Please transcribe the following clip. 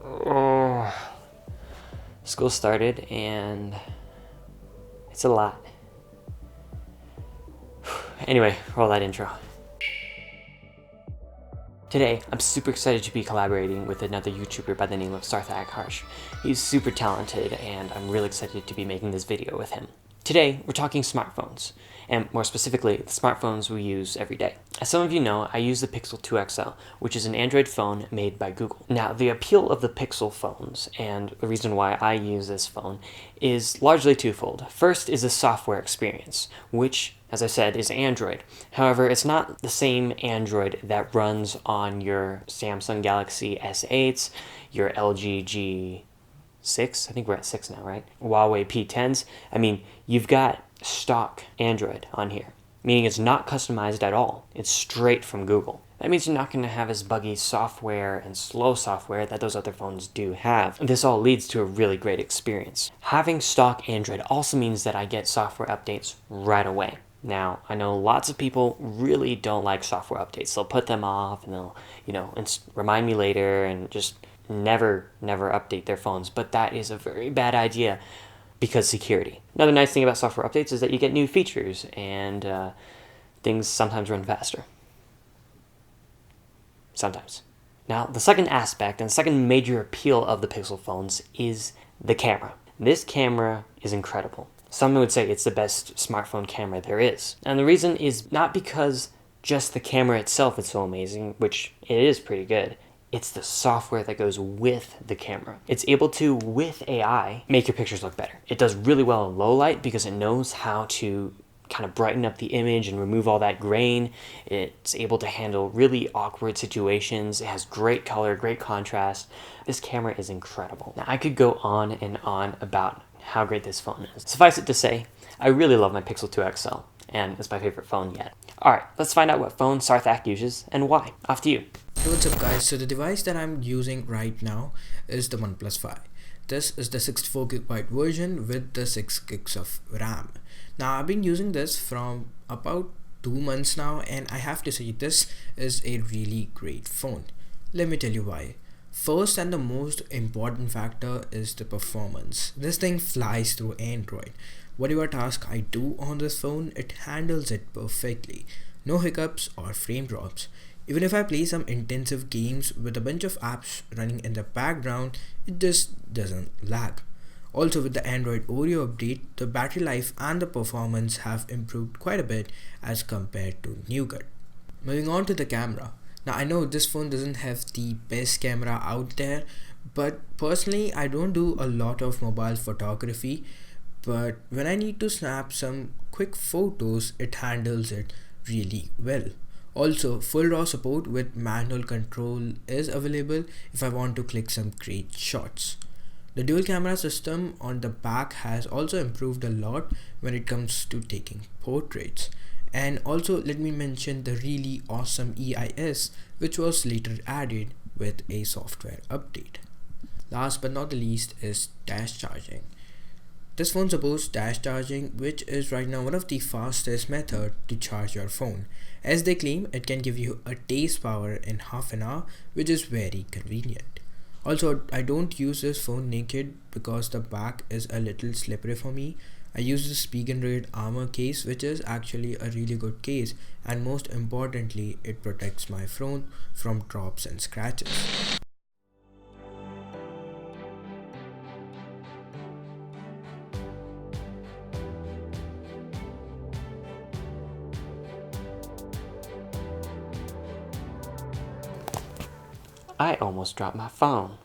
Oh, school started and it's a lot. Anyway, roll that intro. Today, I'm super excited to be collaborating with another YouTuber by the name of Sarthak Harshe. He's super talented and I'm really excited to be making this video with him. Today, we're talking smartphones, and more specifically, the smartphones we use every day. As some of you know, I use the Pixel 2 XL, which is an Android phone made by Google. Now, the appeal of the Pixel phones, and the reason why I use this phone, is largely twofold. First is the software experience, which, as I said, is Android. However, it's not the same Android that runs on your Samsung Galaxy S8s, your LG G6, I think we're at 6 now, right? Huawei P10s. I mean, you've got stock Android on here, meaning it's not customized at all. It's straight from Google. That means you're not going to have as buggy software and slow software that those other phones do have. This all leads to a really great experience. Having stock Android also means that I get software updates right away. Now, I know lots of people really don't like software updates. They'll put them off and they'll, remind me later and just never update their phones. But that is a very bad idea because security. Another nice thing about software updates is that you get new features and things sometimes run faster. Sometimes. Now, the second aspect and second major appeal of the Pixel phones is the camera. This camera is incredible. Some would say it's the best smartphone camera there is. And the reason is not because just the camera itself is so amazing, which it is pretty good. It's the software that goes with the camera. It's able to, with AI, make your pictures look better. It does really well in low light because it knows how to kind of brighten up the image and remove all that grain. It's able to handle really awkward situations. It has great color, great contrast. This camera is incredible. Now, I could go on and on about how great this phone is. Suffice it to say, I really love my Pixel 2 XL, and it's my favorite phone yet. Alright, let's find out what phone Sarthak uses and why. Off to you. Hey, what's up guys? So the device that I'm using right now is the OnePlus 5. This is the 64GB version with the 6GB of RAM. Now I've been using this from about 2 months now, and I have to say this is a really great phone. Let me tell you why. First and the most important factor is the performance. This thing flies through Android. Whatever task I do on this phone, it handles it perfectly. No hiccups or frame drops. Even if I play some intensive games with a bunch of apps running in the background, it just doesn't lag. Also, with the Android Oreo update, the battery life and the performance have improved quite a bit as compared to Nougat. Moving on to the camera. Now I know this phone doesn't have the best camera out there, but personally I don't do a lot of mobile photography, but when I need to snap some quick photos, it handles it really well. Also, full RAW support with manual control is available if I want to click some great shots. The dual camera system on the back has also improved a lot when it comes to taking portraits. And also let me mention the really awesome EIS, which was later added with a software update. Last but not the least is dash charging. This phone supports dash charging, which is right now one of the fastest method to charge your phone. As they claim, it can give you a day's power in half an hour, which is very convenient. Also, I don't use this phone naked because the back is a little slippery for me. I use the Spigen Red Armor case, which is actually a really good case, and most importantly, it protects my phone from drops and scratches. I almost dropped my phone.